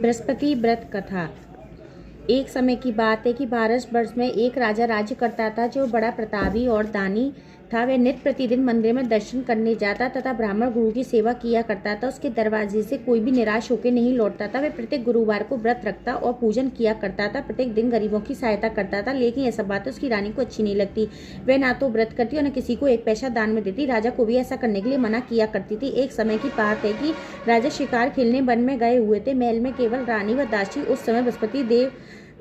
बृहस्पति व्रत कथा। एक समय की बात है कि भारतवर्ष में एक राजा राज्य करता था जो बड़ा प्रतापी और दानी था। वह नित्य प्रतिदिन मंदिर में दर्शन करने जाता तथा ब्राह्मण गुरु की सेवा किया करता था। उसके दरवाजे से कोई भी निराश होकर नहीं लौटता था। वह प्रत्येक गुरुवार को व्रत रखता और पूजन किया करता था। प्रत्येक दिन गरीबों की सहायता करता था। लेकिन यह सब बातें उसकी रानी को अच्छी नहीं लगती। वह ना तो व्रत करती और न किसी को एक पैसा दान में देती। राजा को भी ऐसा करने के लिए मना किया करती थी। एक समय की बात है कि राजा शिकार खेलने वन में गए हुए थे। महल में केवल रानी व दासी। उस समय बृहस्पति देव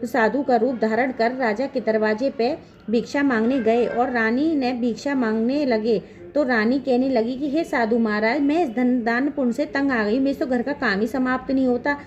साधु का रूप धारण कर राजा के दरवाजे पे भिक्षा मांगने गए और रानी ने भिक्षा मांगने लगे तो रानी कहने लगी कि हे साधु महाराज, मैं इस धन दान पुण्य से तंग आ गई। मेरे तो घर का काम ही समाप्त नहीं होता।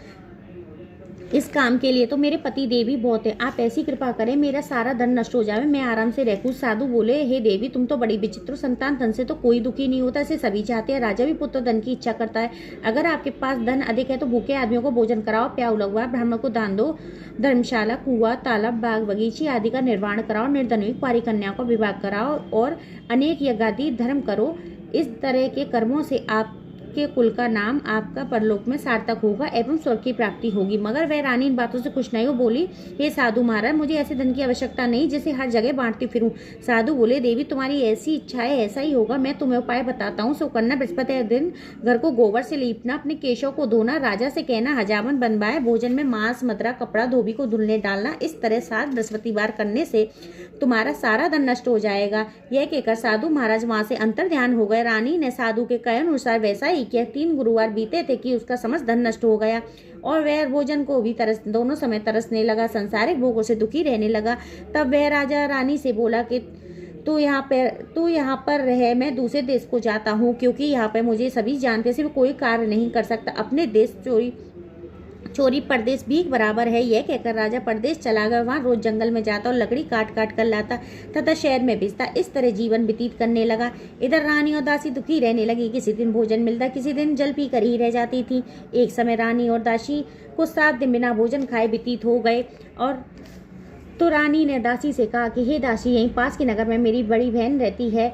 इस काम के लिए तो मेरे पति देवी बहुत है। आप ऐसी कृपा करें मेरा सारा धन नष्ट हो जाए, मैं आराम से रहूं। साधु बोले, हे देवी, तुम तो बड़ी विचित्र। संतान धन से तो कोई दुखी नहीं होता, इसे सभी चाहते हैं। राजा भी पुत्र धन की इच्छा करता है। अगर आपके पास धन अधिक है तो भूखे आदमियों को भोजन कराओ, प्याऊ लगवाओ, ब्राह्मण को दान दो, धर्मशाला, कुआं, तालाब, बाग बगीचे आदि का निर्माण कराओ, निर्धनों कुंवारी कन्याओं का विवाह कराओ और अनेक यज्ञादि धर्म करो। इस तरह के कर्मों से आप के कुल का नाम आपका परलोक में सार्थक होगा एवं स्वर्ग की प्राप्ति होगी। मगर वह रानी इन बातों से खुश नहीं हो बोली, हे साधु महाराज, मुझे ऐसे धन की आवश्यकता नहीं जिसे हर जगह बांटती फिरूं। साधु बोले, देवी, तुम्हारी ऐसी इच्छा है ऐसा ही होगा। मैं तुम्हें उपाय बताता हूँ, सो करना। बृहस्पति दिन घर को गोबर से लीपना, अपने केशों को धोना, राजा से कहना हजामन बनवाए, भोजन में मांस, मदरा, कपड़ा, धोबी को धुलने डालना। इस तरह 7 बृहस्पतिवार करने से तुम्हारा सारा धन नष्ट हो जाएगा। यह कहकर साधु महाराज वहां से अंतर ध्यान हो गए। रानी ने साधु के कहे अनुसार वैसा ही किया। 3 गुरुवार बीते थे कि उसका समस्त धन नष्ट हो गया और वह भोजन को भी दोनों समय तरसने लगा। संसारिक भोगों से दुखी रहने लगा। तब वह राजा रानी से बोला कि तू यहाँ पर रह, मैं दूसरे देश को जाता हूँ, क्योंकि यहाँ पर मुझे सभी जानते सिर्फ कोई कार्य नहीं कर सकता। अपने देश चोरी परदेश भीख बराबर है। यह कहकर राजा परदेश चला गया। वहां रोज जंगल में जाता और लकड़ी काट काट कर लाता तथा शहर में बेचता। इस तरह जीवन व्यतीत करने लगा। इधर रानी और दासी दुखी रहने लगी। किसी दिन भोजन मिलता, किसी दिन जल पी कर ही रह जाती थी। एक समय रानी और दासी को 7 दिन बिना भोजन खाए व्यतीत हो गए और तो रानी ने दासी से कहा कि हे दासी, यहीं पास के नगर में मेरी बड़ी बहन रहती है,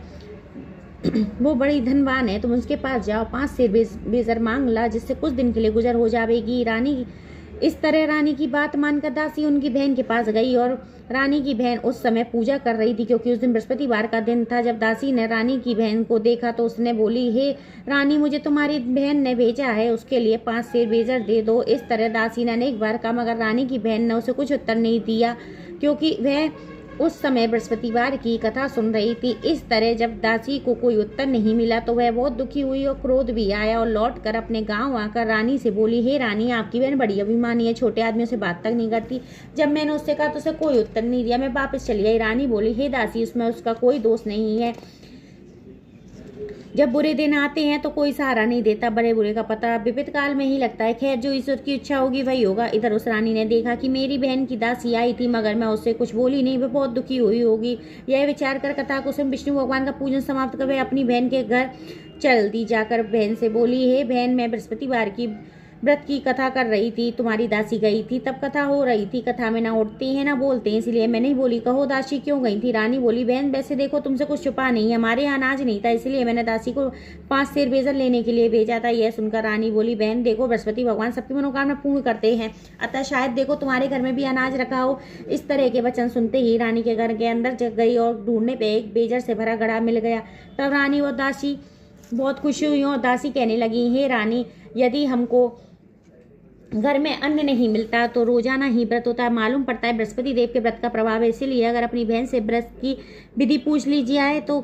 वो बड़ी धनवान है, तुम उसके पास जाओ, 5 सेर बेजर मांग ला, जिससे कुछ दिन के लिए गुजर हो जाएगी। रानी इस तरह रानी की बात मानकर दासी उनकी बहन के पास गई और रानी की बहन उस समय पूजा कर रही थी, क्योंकि उस दिन बृहस्पतिवार का दिन था। जब दासी ने रानी की बहन को देखा तो उसने बोली, हे रानी, मुझे तुम्हारी बहन ने भेजा है, उसके लिए 5 सेर बेजर दे दो। इस तरह दासी ने अनेक बार कहा, मगर रानी की बहन ने उसे कुछ उत्तर नहीं दिया, क्योंकि वह उस समय बृहस्पतिवार की कथा सुन रही थी। इस तरह जब दासी को कोई उत्तर नहीं मिला तो वह बहुत दुखी हुई और क्रोध भी आया और लौटकर अपने गांव आकर रानी से बोली, हे रानी, आपकी बहन बड़ी अभिमानी है, छोटे आदमियों से बात तक नहीं करती। जब मैंने उससे कहा तो उसे कोई उत्तर नहीं दिया, मैं वापस चली आई। रानी बोली, हे दासी, उसमें उसका कोई दोष नहीं है। जब बुरे दिन आते हैं तो कोई सहारा नहीं देता, बड़े बुरे का पता विपरीत काल में ही लगता है। खैर, जो ईश्वर की इच्छा होगी वही होगा। इधर उस रानी ने देखा कि मेरी बहन की दासी आई थी, मगर मैं उससे कुछ बोली नहीं, वह बहुत दुखी हुई होगी। यह विचार कर कथा को सुन विष्णु भगवान का पूजन समाप्त कर वह अपनी बहन के घर चल दी। जाकर बहन से बोली, हे बहन, मैं बृहस्पतिवार की व्रत की कथा कर रही थी, तुम्हारी दासी गई थी, तब कथा हो रही थी। कथा में ना उठते हैं ना बोलते हैं, इसलिए मैं नहीं बोली। कहो दासी क्यों गई थी? रानी बोली, बहन, वैसे देखो तुमसे कुछ छुपा नहीं है, हमारे यहाँ अनाज नहीं था, इसलिए मैंने दासी को 5 सेर बेजर लेने के लिए भेजा था। यह सुनकर रानी बोली, बहन देखो, बृहस्पति भगवान सबकी मनोकामना पूर्ण करते हैं, अतः शायद देखो तुम्हारे घर में भी अनाज रखा हो। इस तरह के वचन सुनते ही रानी के घर के अंदर जग गई और ढूंढने पे एक बेजर से भरा घड़ा मिल गया। तब रानी और दासी बहुत खुशी हुई और दासी कहने लगी, हे रानी, यदि हमको घर में अन्न नहीं मिलता तो रोजाना ही व्रत होता है। मालूम पड़ता है बृहस्पति देव के व्रत का प्रभाव है, इसीलिए अगर अपनी बहन से व्रत की विधि पूछ लीजिए आए तो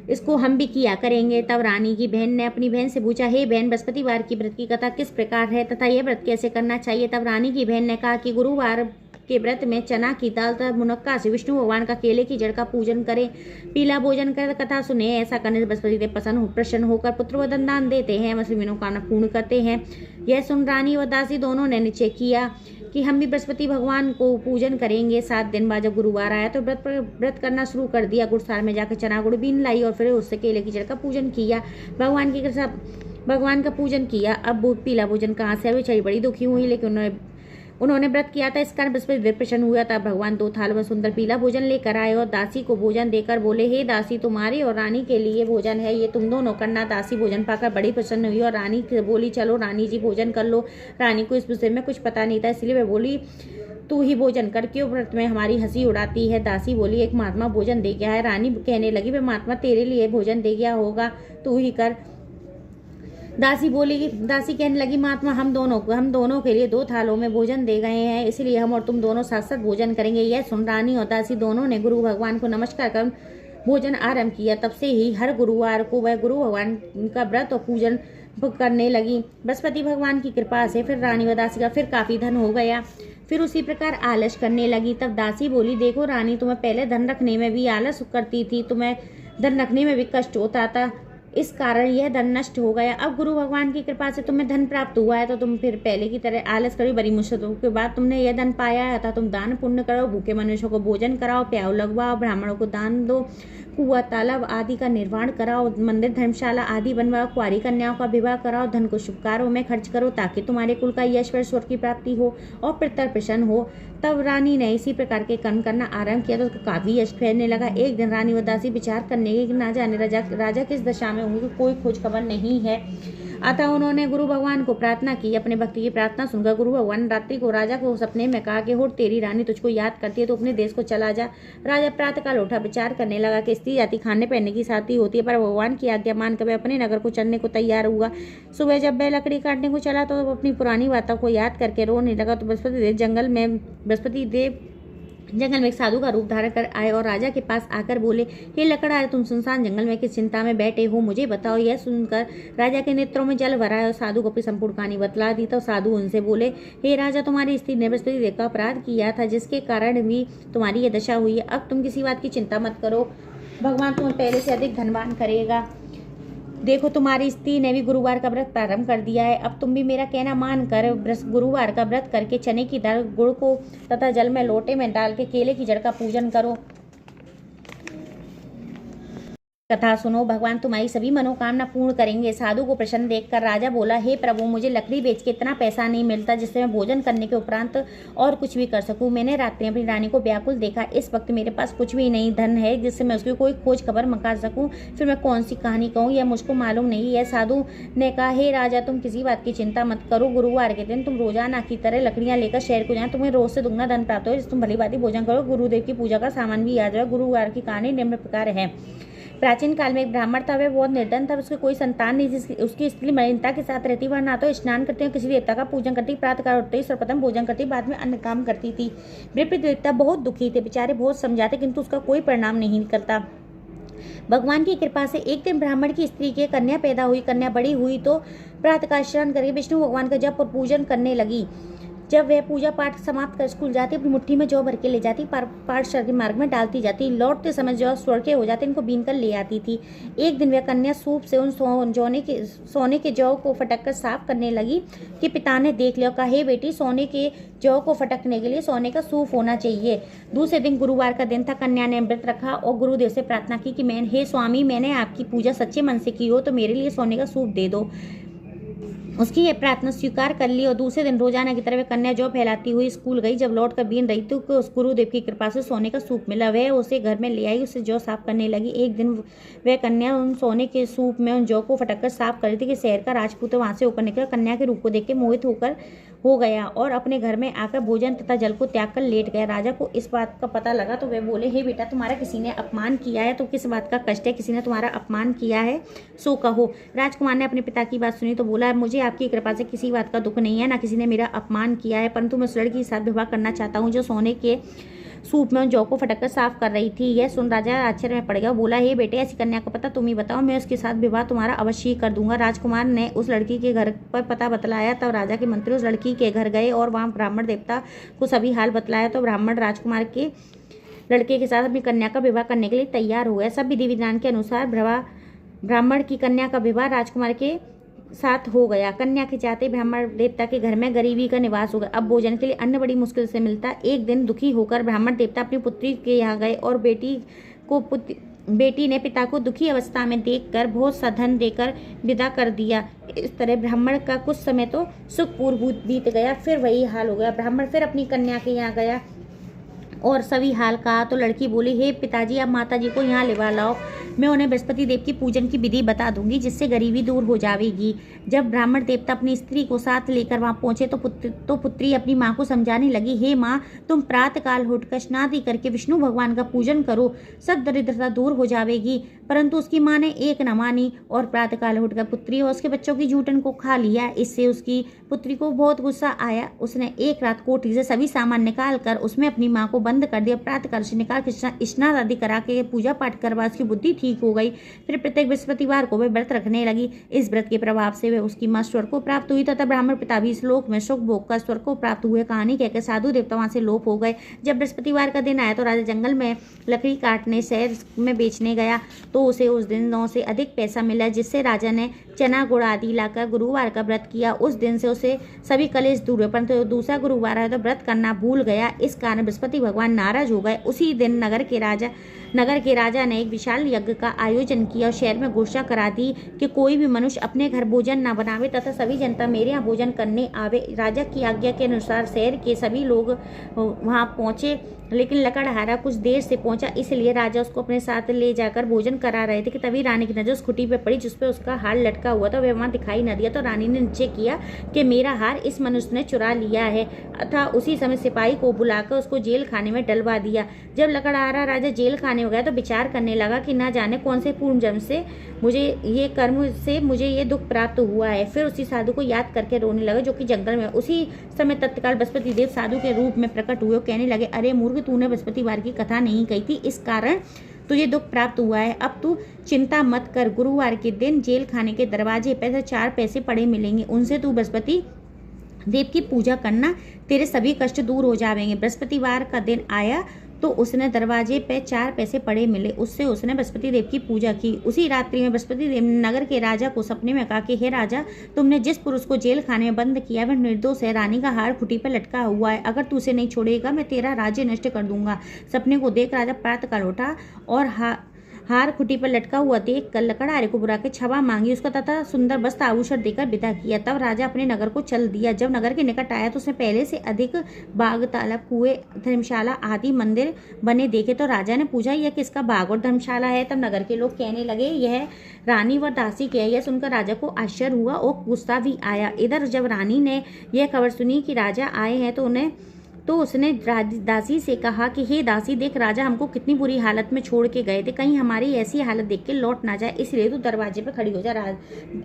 इसको हम भी किया करेंगे। तब रानी की बहन ने अपनी बहन से पूछा, हे बहन, बृहस्पतिवार की व्रत की कथा किस प्रकार है तथा यह व्रत कैसे करना चाहिए? तब रानी की बहन ने कहा कि गुरुवार के व्रत में चना की दाल तथा मुनक्का से विष्णु भगवान का केले की जड़ का पूजन करें, पीला भोजन कर कथा सुने। ऐसा करने से बृहस्पति देव प्रसन्न होकर पुत्र व दान देते हैं, अपनी मनोकामना पूर्ण करते हैं। यह सुन रानी व दासी दोनों ने निश्चय किया कि हम भी बृहस्पति भगवान को पूजन करेंगे। 7 दिन बाद जब गुरुवार आया तो व्रत करना शुरू कर दिया। गुड़सार में जाकर चना गुड़ बीन लाई और फिर उससे केले की जड़ का पूजन किया, भगवान का पूजन किया। अब पीला भोजन कहाँ से? बेचारी बड़ी दुखी हुई, लेकिन उन्होंने उन्होंने व्रत किया था, इस कारण बृहस्पति देव प्रसन्न हुआ था। भगवान 2 थालों में सुंदर पीला भोजन लेकर आए और दासी को भोजन देकर बोले, हे दासी, तुम्हारी और रानी के लिए भोजन है, ये तुम दोनों करना। दासी भोजन पाकर बड़ी प्रसन्न हुई और रानी बोली, चलो रानी जी भोजन कर लो। रानी को इस विषय में कुछ पता नहीं था, इसलिए वह बोली, तू ही भोजन कर, क्यों व्रत में हमारी हंसी उड़ाती है। दासी बोली, एक महात्मा भोजन दे गया है। रानी कहने लगी, वह महात्मा तेरे लिए भोजन दे गया होगा, तू ही कर। दासी कहने लगी, महात्मा हम दोनों के लिए 2 थालों में भोजन दे गए हैं, इसलिए हम और तुम दोनों साथ साथ भोजन करेंगे। यह सुन रानी और दासी दोनों ने गुरु भगवान को नमस्कार कर भोजन आरंभ किया। तब से ही हर गुरुवार को वह गुरु भगवान का व्रत और पूजन करने लगी। बृहस्पति भगवान की कृपा से फिर रानी व दासी का फिर काफी धन हो गया। फिर उसी प्रकार आलस करने लगी। तब दासी बोली, देखो रानी, तुम्हें पहले धन रखने में भी आलस करती थी, तुम्हें धन रखने में भी कष्ट होता था, इस कारण यह धन नष्ट हो गया। अब गुरु भगवान की कृपा से तुम्हें धन प्राप्त हुआ है तो तुम फिर पहले की तरह आलस करो। बड़ी मुश्किलों के बाद तुमने यह धन पाया है, अतः तुम दान पुण्य करो, भूखे मनुष्यों को भोजन कराओ, प्याऊ लगवाओ, ब्राह्मणों को दान दो, कुआं तालाब आदि का निर्माण कराओ, मंदिर धर्मशाला आदि बनवाओ, कुंवारी कन्याओं का विवाह कराओ, धन को शुभ कार्यों में खर्च करो, ताकि तुम्हारे कुल का यश व स्वर्ग की प्राप्ति हो और पितर प्रसन्न हो। तब रानी ने इसी प्रकार के कर्म करना आरंभ किया तो उसको काफी यश फैलने लगा। एक दिन रानी व दासी विचार करने लगी कि ना जाने राजा किस दशा में होंगे, कोई खोज खबर नहीं है। अतः उन्होंने गुरु भगवान को प्रार्थना की। अपने भक्ति की प्रार्थना सुनकर गुरु भगवान रात्रि को राजा को सपने में कहा कि हो, तेरी रानी तुझको याद करती है तो अपने देश को चला जा। राजा प्रातःकाल उठा, विचार करने लगा कि स्त्री जाति खाने पहनने की साथी होती है, पर भगवान की आज्ञा मानकर वह अपने नगर को चलने को तैयार हुआ। सुबह जब वह लकड़ी काटने को चला तो अपनी पुरानी बातों को याद करके रोने लगा। तो बृहस्पति देव जंगल में एक साधु का रूप धारण कर आए और राजा के पास आकर बोले, हे लकड़हारे, तुम सुनसान जंगल में किस चिंता में बैठे हो, मुझे बताओ। यह सुनकर राजा के नेत्रों में जल भरा और साधु को अपनी संपूर्ण कहानी बतला दी। तो साधु उनसे बोले, हे राजा, तुम्हारी स्त्री ने बृहस्पति देव का अपराध किया था, जिसके कारण भी तुम्हारी यह दशा हुई है। अब तुम किसी बात की चिंता मत करो, भगवान तुम्हें पहले से अधिक धनवान करेगा। देखो, तुम्हारी स्त्री ने भी गुरुवार का व्रत प्रारंभ कर दिया है। अब तुम भी मेरा कहना मानकर गुरुवार का व्रत करके चने की दाल, गुड़ को तथा जल में लोटे में डाल के केले की जड़ का पूजन करो। कथा सुनो, भगवान तुम्हारी सभी मनोकामना पूर्ण करेंगे। साधु को प्रसन्न देखकर राजा बोला, हे प्रभु, मुझे लकड़ी बेच के इतना पैसा नहीं मिलता जिससे मैं भोजन करने के उपरांत और कुछ भी कर सकूं। मैंने रात्रि अपनी रानी को व्याकुल देखा, इस वक्त मेरे पास कुछ भी नहीं धन है जिससे मैं उसकी कोई खोज खबर मंगा सकूं। फिर मैं कौन सी कहानी कहूँ, यह मुझको मालूम नहीं है। साधु ने कहा, हे राजा, तुम किसी बात की चिंता मत करो। गुरुवार के दिन तुम रोजाना की तरह लकड़ियां लेकर शहर को जाए, तुम्हें रोज से दुगना धन प्राप्त हो, जिससे तुम भली भांति भोजन करो। गुरुदेव की पूजा का सामान भी याद रहो। गुरुवार की कहानी निम्न प्रकार है। प्राचीन काल में एक ब्राह्मण था, वह बहुत निर्धन था, उसके कोई संतान नहीं। उसकी स्त्री मलिनता के साथ रहती, वह ना तो स्नान करती और किसी देवता का पूजन करती, प्रातःकाल उठते ही सर्वप्रथम भोजन करती, बाद में अन्य काम करती थी। बृहस्पति देवता बहुत दुखी थे, बेचारे बहुत समझाते किंतु उसका कोई परिणाम नहीं करता। भगवान की कृपा से एक दिन ब्राह्मण की स्त्री के कन्या पैदा हुई। कन्या बड़ी हुई तो प्रातःकाल स्नान करके विष्णु भगवान का जप और पूजन करने लगी। जब वह पूजा पाठ समाप्त कर स्कूल जाती, अपनी मुट्ठी में जौ भर के ले जाती, पाठशाला के मार्ग में डालती जाती। लौटते समय जौ स्वर के हो जाते, इनको बीन कर ले आती थी। एक दिन वह कन्या सूप से उन सोने के जौ को फटक कर साफ करने लगी कि पिता ने देख लिया। कहा, हे बेटी, सोने के जौ को फटकने के लिए सोने का सूप होना चाहिए। दूसरे दिन गुरुवार का दिन था। कन्या ने व्रत रखा और गुरुदेव से प्रार्थना की कि हे स्वामी, मैंने आपकी पूजा सच्चे मन से की हो तो मेरे लिए सोने का सूप दे दो। उसकी यह प्रार्थना स्वीकार कर ली और दूसरे दिन रोजाना की तरह वह कन्या जौ फैलाती हुई स्कूल गई। जब लौट कर बीन रही तो उस गुरुदेव की कृपा से सोने का सूप मिला। वह उसे घर में ले आई, उसे जौ साफ करने लगी। एक दिन वह कन्या उन सोने के सूप में उन जौ को फटककर साफ कर रही थी कि शहर का राजपूत वहां से होकर निकला। कन्या के रूप को देख के मोहित हो गया और अपने घर में आकर भोजन तथा जल को त्याग कर लेट गया। राजा को इस बात का पता लगा तो वे बोले, हे बेटा, तुम्हारा किसी ने अपमान किया है तो किस बात का कष्ट है? किसी ने तुम्हारा अपमान किया है सो कहो। राजकुमार ने अपने पिता की बात सुनी तो बोला, मुझे आपकी कृपा से किसी बात का दुख नहीं है, ना किसी ने मेरा अपमान किया है, परंतु मैं उस लड़की के साथ विवाह करना चाहता हूँ जो सोने के सूप में जौ को फटककर साफ कर रही थी। यह सुन राजा आश्चर्य में पड़ गया। बोला, हे बेटे, ऐसी कन्या का पता तुम ही बताओ, मैं उसके साथ विवाह तुम्हारा अवश्य ही कर दूंगा। राजकुमार ने उस लड़की के घर पर पता बतलाया। तब राजा के मंत्री उस लड़की के घर गए और वहां ब्राह्मण देवता को सभी हाल बतलाया। तो ब्राह्मण राजकुमार के लड़के के साथ अपनी कन्या का विवाह करने के लिए तैयार हो गया। सब विधि विधान के अनुसार ब्राह्मण की कन्या का विवाह राजकुमार के साथ हो गया। कन्या के चाहते ब्राह्मण देवता के घर में गरीबी का निवास हो गया। अब भोजन के लिए अन्न बड़ी मुश्किल से मिलता। एक दिन दुखी होकर ब्राह्मण देवता अपनी पुत्री के यहाँ गए और बेटी को बेटी ने पिता को दुखी अवस्था में देखकर बहुत सा धन देकर विदा कर दिया। इस तरह ब्राह्मण का कुछ समय तो सुखपूर्व बीत गया। फिर वही हाल हो गया। ब्राह्मण फिर अपनी कन्या के यहाँ गया और सभी हाल कहा तो लड़की बोली, हे पिताजी, आप माता जी को यहाँ लिवा लाओ, मैं उन्हें बृहस्पति देव की पूजन की विधि बता दूंगी, जिससे गरीबी दूर हो जाएगी। जब ब्राह्मण देवता अपनी स्त्री को साथ लेकर वहां पहुंचे तो पुत्री अपनी माँ को समझाने लगी, हे माँ, तुम प्रातःकाल उठकर स्नादि करके विष्णु भगवान का पूजन करो, सब दरिद्रता दूर हो जाएगी। परंतु उसकी माँ ने एक न मानी और प्रातःकाल उठकर पुत्री और उसके बच्चों की जूठन को खा लिया। इससे उसकी पुत्री को बहुत गुस्सा आया। उसने एक रात कोठी से सभी सामान निकाल कर उसमें अपनी माँ को बंद कर दिया। प्रातःकाल से निकाल के स्नान आदि करा के पूजा पाठ करवा उसकी बुद्धि ठीक हो गई। फिर प्रत्येक बृहस्पतिवार को वह व्रत रखने लगी। इस व्रत के प्रभाव से वह उसकी माँ स्वर्ग को प्राप्त हुई तथा ब्राह्मण पिता भी इस लोक में सुख भोग का स्वर्ग को प्राप्त हुए। कहानी कहकर साधु देवता वहां से लोप हो गए। जब बृहस्पतिवार का दिन आया तो राजा जंगल में लकड़ी काटने शहर में बेचने गया तो उसे उस दिन 9 से अधिक पैसा मिला, जिससे राजा ने चना गुड़ आदि लाकर गुरुवार का व्रत किया। उस दिन से उसे सभी कलेश दूर हुए, परंतु दूसरा गुरुवार आया तो व्रत करना भूल गया। इस कारण बृहस्पति भगवान नाराज हो गए। उसी दिन नगर के राजा ने एक विशाल यज्ञ का आयोजन किया और शहर में घोषणा करा दी कि कोई भी मनुष्य अपने घर भोजन न बनावे तथा सभी जनता मेरे यहाँ भोजन करने आवे। राजा की आज्ञा के अनुसार शहर के सभी लोग वहां पहुंचे, लेकिन लकड़हारा कुछ देर से पहुंचा, इसलिए राजा उसको अपने साथ ले जाकर भोजन करा रहे थे कि तभी रानी की नजर उस खुटी पे पड़ी जिस पे उसका हार लटका हुआ था। वह वहां दिखाई न दिया तो रानी ने निश्चय किया कि मेरा हार इस मनुष्य ने चुरा लिया है, अतः उसी समय सिपाही को बुलाकर उसको जेल खाने में डलवा दिया। जब लकड़हारा राजा जेल खाने हो गया तो विचार करने लगा कि न जाने कौन से पूर्ण जन्म से मुझे ये दुख प्राप्त हुआ है। फिर उसी साधु को याद करके रोने लगा जो कि जंगल में। उसी समय तत्काल बृहस्पति देव साधु के रूप में प्रकट हुए और कहने लगे, अरे मूर्ख, तूने बृहस्पतिवार की कथा नहीं कही थी, इस कारण तुझे दुख प्राप्त हुआ है। अब तू चिंता मत कर, गुरुवार के दिन जेल खाने के दरवाजे पर 4 पैसे पड़े मिलेंगे, उनसे तू बृहस्पति देव की पूजा करना, तेरे सभी कष्ट दूर हो जाएंगे। बृहस्पतिवार का दिन आया तो उसने दरवाजे पे 4 पैसे पड़े मिले, उससे उसने बृहस्पति देव की पूजा की। उसी रात्रि में बृहस्पति देव ने नगर के राजा को सपने में कहा कि हे राजा, तुमने जिस पुरुष को जेल खाने में बंद किया वह निर्दोष है, रानी का हार खुटी पर लटका हुआ है, अगर तू उसे नहीं छोड़ेगा मैं तेरा राज्य नष्ट कर दूंगा। सपने को देख राजा प्रातःकाल उठा और हार खुटी पर लटका हुआ देख कर लकड़हारे को बुला के क्षमा मांगी, उसका तथा सुंदर वस्त्र आभूषण देकर विदा किया। तब राजा अपने नगर को चल दिया। जब नगर के निकट आया तो उसने पहले से अधिक बाग, तालाब, कुएं, धर्मशाला आदि मंदिर बने देखे। तो राजा ने पूछा, यह किसका बाग और धर्मशाला है? तब नगर के लोग कहने लगे, यह रानी व दासी के है। यह सुनकर राजा को आश्चर्य हुआ और गुस्सा भी आया। इधर जब रानी ने यह खबर सुनी कि राजा आए हैं तो उसने दासी से कहा कि हे दासी, देख राजा हमको कितनी बुरी हालत में छोड़ के गए थे, कहीं हमारी ऐसी हालत देख के लौट ना जाए, इसलिए तू दरवाजे पर खड़ी हो जा।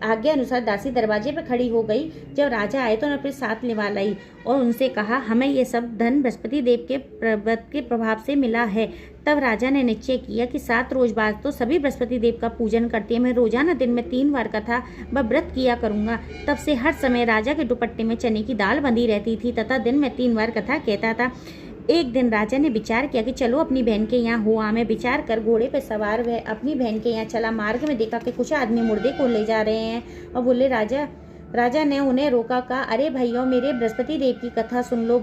आज्ञा अनुसार दासी दरवाजे पर खड़ी हो गई। जब राजा आए तो उन्हें अपने साथ लिवा लाई और उनसे कहा, हमें ये सब धन बृहस्पति देव के व्रत के प्रभाव से मिला है। तब राजा ने निश्चय किया कि 7 रोज बाद तो सभी बृहस्पति देव का पूजन करते हैं, मैं रोजाना दिन में 3 बार कथा व व्रत किया करूंगा। तब से हर समय राजा के दुपट्टे में चने की दाल बंधी रहती थी तथा दिन में 3 बार कथा कहता था। एक दिन राजा ने विचार किया कि चलो अपनी बहन के यहाँ हो आए। विचार कर घोड़े पर सवार वह अपनी बहन के यहाँ चला। मार्ग में देखा कि कुछ आदमी मुर्दे को ले जा रहे हैं और बोले, राजा ने उन्हें रोका, कहा, अरे भैया, मेरे बृहस्पति देव की कथा सुन लो।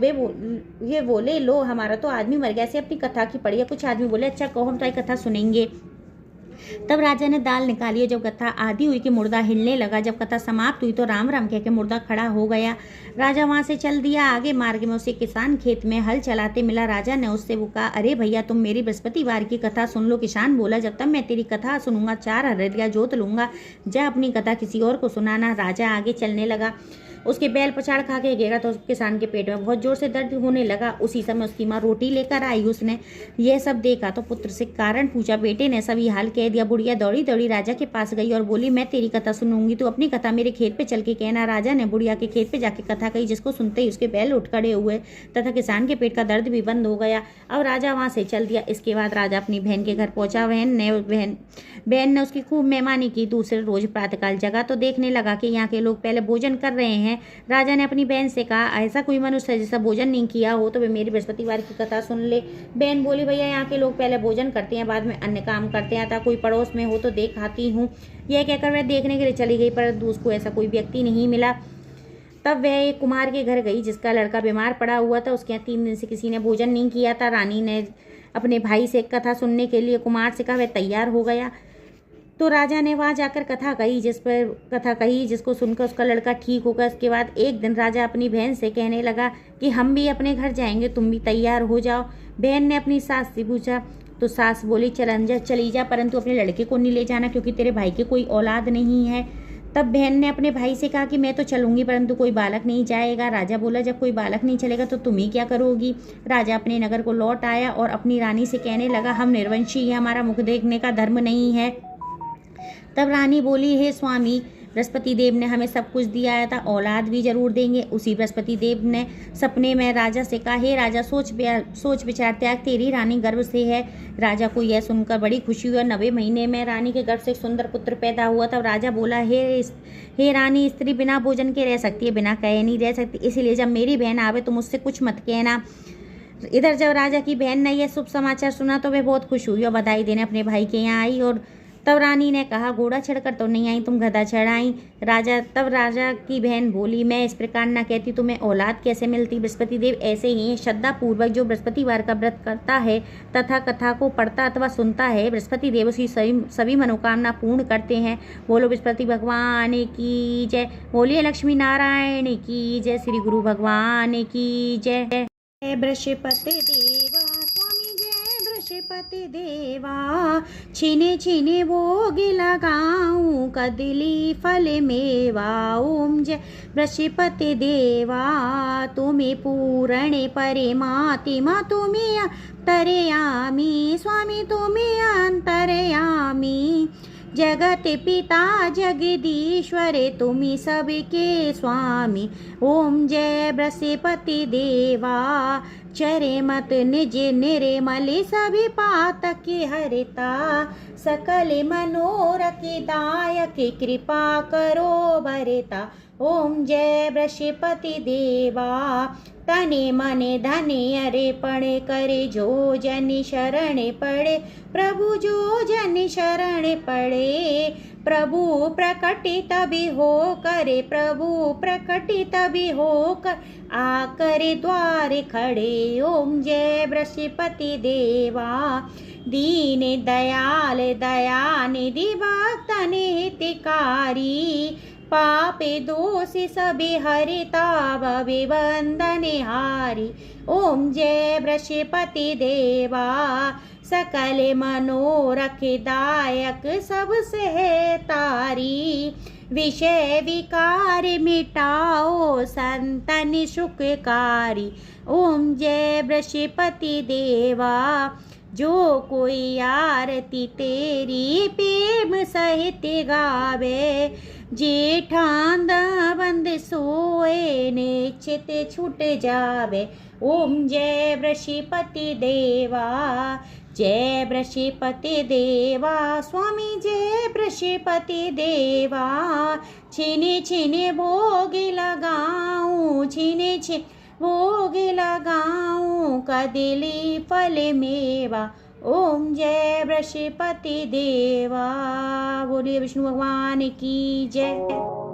ये बोले, लो हमारा तो आदमी मर गया, से अपनी कथा की पड़ी है। कुछ आदमी बोले, अच्छा कहो, हम तुम्हारी कथा सुनेंगे। तब राजा ने दाल निकाली और जब कथा आधी हुई कि मुर्दा हिलने लगा। जब कथा समाप्त हुई तो राम राम कह के मुर्दा खड़ा हो गया। राजा वहां से चल दिया। आगे मार्ग में उसे किसान खेत में हल चलाते मिला। राजा ने उससे वो कहा, अरे भैया, तुम मेरी बृहस्पतिवार की कथा सुन लो। किसान बोला, जब तक मैं तेरी कथा सुनूंगा 4 हरिया जोत लूंगा, जा अपनी कथा किसी और को सुनाना। राजा आगे चलने लगा। उसके बैल पछाड़ खा के गिरा तो किसान के पेट में बहुत जोर से दर्द होने लगा। उसी समय उसकी माँ रोटी लेकर आई। उसने यह सब देखा तो पुत्र से कारण पूछा। बेटे ने सभी हाल कह दिया। बुढ़िया दौड़ी दौड़ी राजा के पास गई और बोली, मैं तेरी कथा सुनूंगी, तू अपनी कथा मेरे खेत पे चल के कहना। राजा ने बुढ़िया के खेत पे जाके कथा कही, जिसको सुनते ही उसके बैल उठ खड़े हुए तथा किसान के पेट का दर्द भी बंद हो गया। अब राजा वहां से चल दिया। इसके बाद राजा अपनी बहन के घर पहुंचा। बहन ने उसकी खूब मेहमानी की। दूसरे रोज प्रातःकाल जगा तो देखने लगा कि यहाँ के लोग पहले भोजन कर रहे हैं। राजा ने अपनी बहन से कहा, ऐसा कोई मनुष्य है जिसका भोजन नहीं किया हो तो वे मेरी बृहस्पतिवार की कथा सुन ले। बहन बोली, भैया, यहाँ के लोग पहले भोजन करते हैं, बाद में अन्य काम करते हैं, अतः कोई पड़ोस में हो तो देख आती हूँ। यह कहकर वह देखने के लिए चली गई, परंतु उसको ऐसा कोई व्यक्ति नहीं मिला। तब वह एक कुम्हार के घर गई जिसका लड़का बीमार पड़ा हुआ था। उसके यहाँ 3 दिन से किसी ने भोजन नहीं किया था। अपने भाई से कथा सुनने के लिए कुमार से कहा। वह तैयार हो गया तो राजा ने वहाँ जाकर कथा कही जिसको सुनकर उसका लड़का ठीक होगा। उसके बाद एक दिन राजा अपनी बहन से कहने लगा कि हम भी अपने घर जाएंगे, तुम भी तैयार हो जाओ। बहन ने अपनी सास से पूछा तो सास बोली चली जा, परंतु अपने लड़के को नहीं ले जाना क्योंकि तेरे भाई की कोई औलाद नहीं है। तब बहन ने अपने भाई से कहा कि मैं तो चलूंगी परंतु कोई बालक नहीं जाएगा। राजा बोला जब कोई बालक नहीं चलेगा तो तुम ही क्या करोगी। राजा अपने नगर को लौट आया और अपनी रानी से कहने लगा हम निर्वंशी हैं, हमारा मुख देखने का धर्म नहीं है। तब रानी बोली हे स्वामी, बृहस्पति देव ने हमें सब कुछ दिया था, औलाद भी जरूर देंगे। उसी बृहस्पति देव ने सपने में राजा से कहा हे राजा सोच विचार त्याग, तेरी रानी गर्भ से है। राजा को यह सुनकर बड़ी खुशी हुई और 9वें महीने में रानी के गर्भ से एक सुंदर पुत्र पैदा हुआ। तब राजा बोला हे रानी, स्त्री बिना भोजन के रह सकती है, बिना कहे नहीं रह सकती, इसलिए जब मेरी बहन आवे तो मुझसे कुछ मत कहना। इधर जब राजा की बहन ने यह शुभ समाचार सुना तो वह बहुत खुश हुई और बधाई देने अपने भाई के यहाँ आई। और तब रानी ने कहा घोड़ा चढ़कर तो नहीं आई, तुम गधा चढ़ाई। तब राजा की बहन बोली मैं इस प्रकार न कहती तुम्हें औलाद कैसे मिलती। बृहस्पति देव ऐसे ही श्रद्धा पूर्वक जो बृहस्पतिवार का व्रत करता है तथा कथा को पढ़ता अथवा सुनता है, बृहस्पति देव उसकी सभी मनोकामना पूर्ण करते हैं। बोलो बृहस्पति भगवान की जय, बोलिए लक्ष्मी नारायण की जय, श्री गुरु भगवान की जय। बृहस्पति देवा स्वामी जय बृहस्पति देवा, छीने छीने भोग लगाऊं कदली फल मेवा। ओम जय बृहस्पति देवा, तुम्हें पूर्ण परमात्मा तुम्हें अंतर्यामी, स्वामी तुम्हें अंतर्यामी। जगत पिता जगदीश्वर तुम्ही सबके स्वामी। ओम जय बृहस्पति देवा, चरे मत निज निर्मल सभी पातक हरिता, सकल मनोरथ दायक कृपा करो भरिता। ओम जय बृहस्पति देवा, तने मने धने अर्पण करे जो जन शरण पड़े, प्रभु जो जन शरण पड़े। प्रभु प्रकटित भी हो करे, प्रभु प्रकटित भी हो कर आकर द्वार खड़े। ओम जय बृहस्पति देवा, दीन दयाल दयानिधि भक्त हितकारी, पापे दोषी सभी हरिता भवे वंदने हारी। ओम जय बृहस्पति देवा, सकल मनोरथ दायक सबसे है तारी, विषय विकार मिटाओ संतन सुखकारी। ओम जय बृहस्पति देवा, जो कोई आरती तेरी प्रेम सहित गावे, जेठांद बंद सोए निश्चित छूट जावे। ओम जय बृहस्पति देवा, जय बृहस्पति देवा, स्वामी जय बृहस्पति देवा। छीने छीने भोग लगाऊं, छीने छीने भोग लगाऊं कदली फल मेवा। ओम जय बृहस्पति देवा, बोलिए विष्णु भगवान की जय।